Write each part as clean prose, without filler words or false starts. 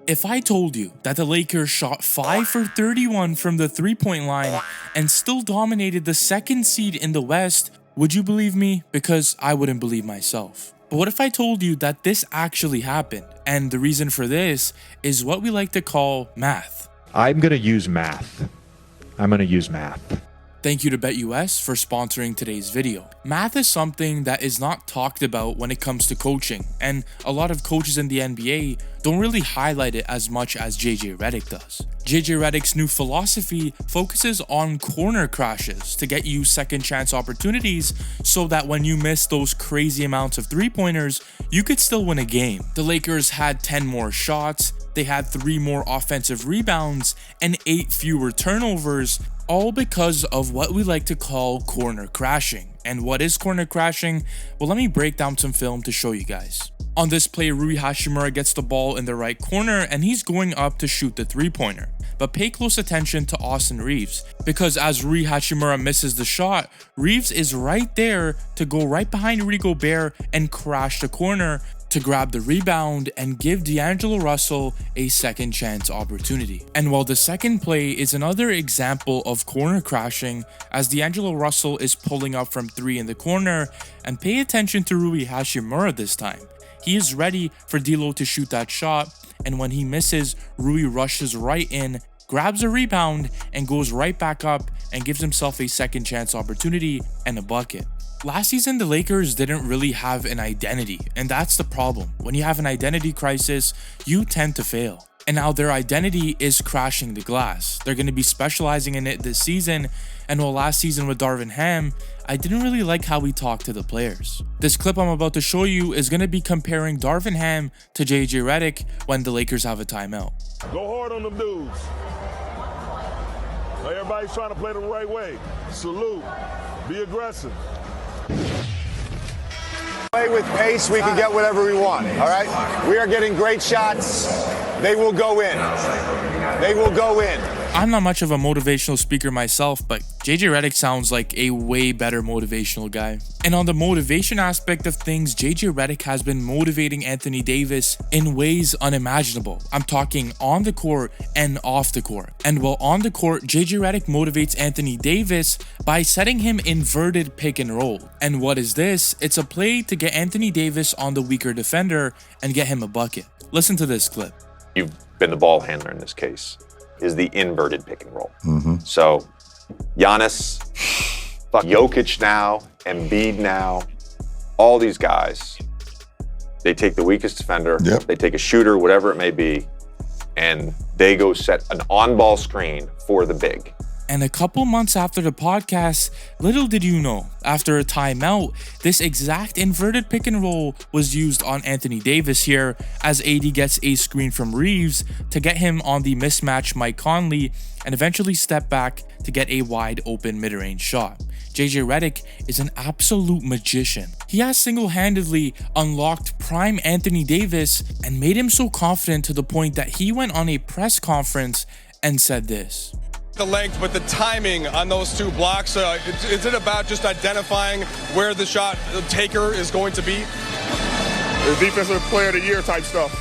If I told you that the Lakers shot 5 for 31 from the three-point line and still dominated the second seed in the West, would you believe me? Because I wouldn't believe myself. But what if I told you that this actually happened? And the reason for this is what we like to call math. I'm going to use math. Thank you to BetUS for sponsoring today's video. Math is something that is not talked about when it comes to coaching, and a lot of coaches in the NBA don't really highlight it as much as JJ Redick does. JJ Redick's new philosophy focuses on corner crashes to get you second chance opportunities so that when you miss those crazy amounts of three-pointers, you could still win a game. The Lakers had 10 more shots, they had 3 more offensive rebounds, and 8 fewer turnovers, all because of what we like to call corner crashing. And what is corner crashing? Well, let me break down some film to show you guys. On this play, Rui Hachimura gets the ball in the right corner and he's going up to shoot the three-pointer. But pay close attention to Austin Reaves, because as Rui Hachimura misses the shot, Reaves is right there to go right behind Rudy Gobert and crash the corner to grab the rebound and give D'Angelo Russell a second chance opportunity. And while the second play is another example of corner crashing, as D'Angelo Russell is pulling up from 3 in the corner, and pay attention to Rui Hachimura this time. He is ready for D'Lo to shoot that shot, and when he misses, Rui rushes right in, grabs a rebound, and goes right back up and gives himself a second chance opportunity and a bucket. Last season, the Lakers didn't really have an identity, and that's the problem. When you have an identity crisis, you tend to fail. And now their identity is crashing the glass. They're going to be specializing in it this season, and while last season with Darvin Ham, I didn't really like how he talked to the players. This clip I'm about to show you is going to be comparing Darvin Ham to JJ Redick when the Lakers have a timeout. Go hard on them dudes. Everybody's trying to play the right way. Salute. Be aggressive. Play with pace, we can get whatever we want, all right? We are getting great shots. They will go in. They will go in. I'm not much of a motivational speaker myself, but JJ Redick sounds like a way better motivational guy. And on the motivation aspect of things, JJ Redick has been motivating Anthony Davis in ways unimaginable. I'm talking on the court and off the court. And while on the court, JJ Redick motivates Anthony Davis by setting him inverted pick and roll. And what is this? It's a play to get Anthony Davis on the weaker defender and get him a bucket. Listen to this clip. You've been the ball handler in this case, is the inverted pick and roll. So Giannis, Jokic now, Embiid now, all these guys, they take the weakest defender, they take a shooter, whatever it may be, and they go set an on-ball screen for the big. And a couple months after the podcast, little did you know, after a timeout, this exact inverted pick and roll was used on Anthony Davis here, as AD gets a screen from Reaves to get him on the mismatch Mike Conley and eventually step back to get a wide open mid-range shot. JJ Redick is an absolute magician. He has single-handedly unlocked prime Anthony Davis and made him so confident to the point that he went on a press conference and said this. The length, but the timing on those 2 blocks, is it about just identifying where the shot taker is going to be? It's defensive player of the year type stuff.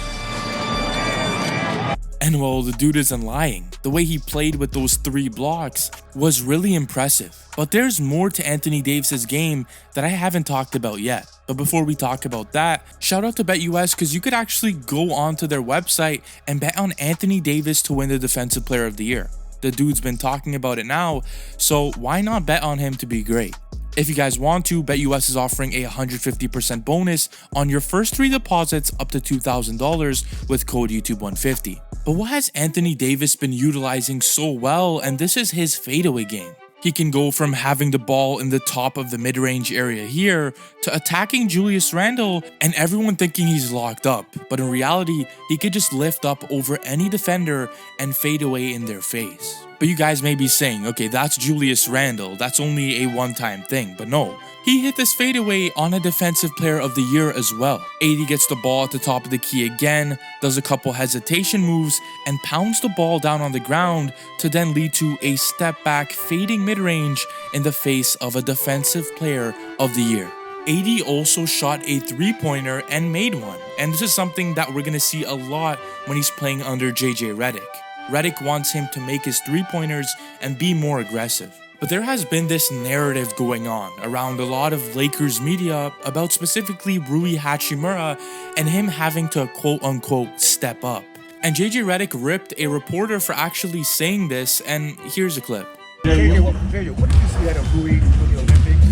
And well, the dude isn't lying. The way he played with those 3 blocks was really impressive. But there's more to Anthony Davis's game that I haven't talked about yet. But before we talk about that, shout out to BetUS, because you could actually go onto their website and bet on Anthony Davis to win the Defensive Player of the Year. The dude's been talking about it now, so why not bet on him to be great? If you guys want to, BetUS is offering a 150% bonus on your first 3 deposits up to $2,000 with code YouTube150. But what has Anthony Davis been utilizing so well, and this is his fadeaway game? He can go from having the ball in the top of the mid-range area here to attacking Julius Randle and everyone thinking he's locked up. But in reality, he could just lift up over any defender and fade away in their face. But you guys may be saying, okay, that's Julius Randle, that's only a one-time thing. But no, he hit this fadeaway on a Defensive Player of the Year as well. AD gets the ball at the top of the key again, does a couple hesitation moves, and pounds the ball down on the ground to then lead to a step back fading mid-range in the face of a Defensive Player of the Year. AD also shot a three-pointer and made one, and this is something that we're going to see a lot when he's playing under JJ Redick. Redick wants him to make his three-pointers and be more aggressive. But there has been this narrative going on around a lot of Lakers media about specifically Rui Hachimura and him having to quote-unquote step up. And JJ Redick ripped a reporter for actually saying this, and here's a clip. JJ, what did you see out of Rui for the Olympics?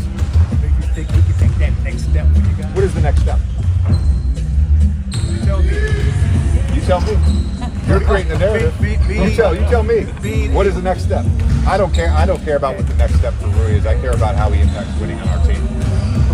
Make you think he can take that next step for you guys? What is the next step? You tell me. You tell me. You're creating the narrative. You tell me. What is the next step? I don't care. I don't care about what the next step for Rui is. I care about how he impacts winning on our team.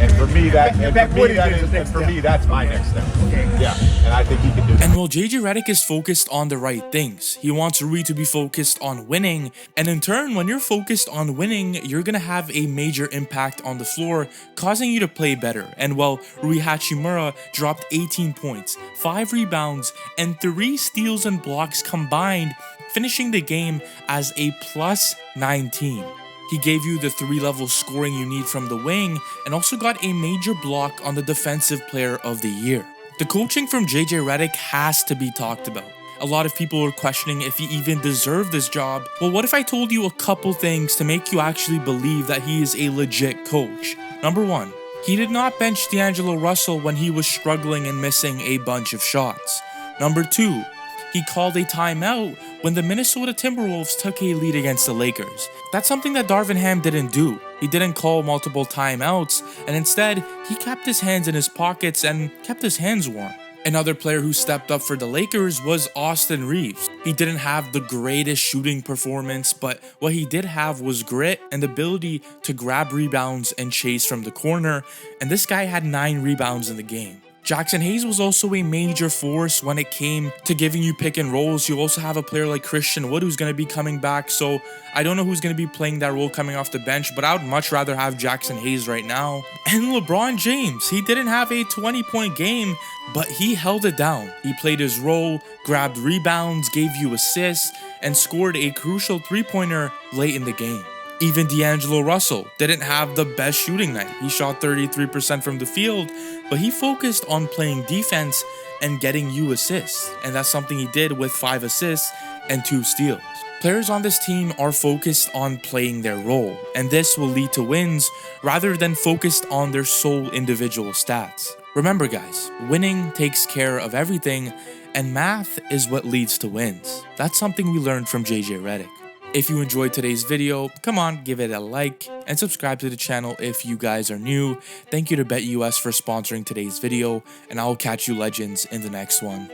And for me, that's my next step. Okay. Yeah, and I think he can do that. And while JJ Redick is focused on the right things, he wants Rui to be focused on winning. And in turn, when you're focused on winning, you're going to have a major impact on the floor, causing you to play better. And while Rui Hachimura dropped 18 points, 5 rebounds, and 3 steals and blocks combined, finishing the game as a plus 19. He gave you the 3-level scoring you need from the wing and also got a major block on the Defensive Player of the Year. The coaching from JJ Redick has to be talked about. A lot of people are questioning if he even deserved this job. Well, what if I told you a couple things to make you actually believe that he is a legit coach? Number 1, he did not bench D'Angelo Russell when he was struggling and missing a bunch of shots. Number 2, he called a timeout when the Minnesota Timberwolves took a lead against the Lakers. That's something that Darvin Ham didn't do. He didn't call multiple timeouts, and instead, he kept his hands in his pockets and kept his hands warm. Another player who stepped up for the Lakers was Austin Reeves. He didn't have the greatest shooting performance, but what he did have was grit and the ability to grab rebounds and chase from the corner, and this guy had 9 rebounds in the game. Jackson Hayes was also a major force when it came to giving you pick and rolls. You also have a player like Christian Wood who's going to be coming back, so I don't know who's going to be playing that role coming off the bench, but I would much rather have Jackson Hayes right now. And LeBron James, he didn't have a 20-point game, but he held it down. He played his role, grabbed rebounds, gave you assists, and scored a crucial 3-pointer late in the game. Even D'Angelo Russell didn't have the best shooting night. He shot 33% from the field, but he focused on playing defense and getting you assists. And that's something he did with 5 assists and 2 steals. Players on this team are focused on playing their role, and this will lead to wins rather than focused on their sole individual stats. Remember guys, winning takes care of everything, and math is what leads to wins. That's something we learned from JJ Redick. If you enjoyed today's video, come on, give it a like and subscribe to the channel if you guys are new. Thank you to BetUS for sponsoring today's video, and I will catch you legends in the next one.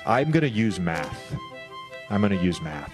I'm going to use math. I'm going to use math.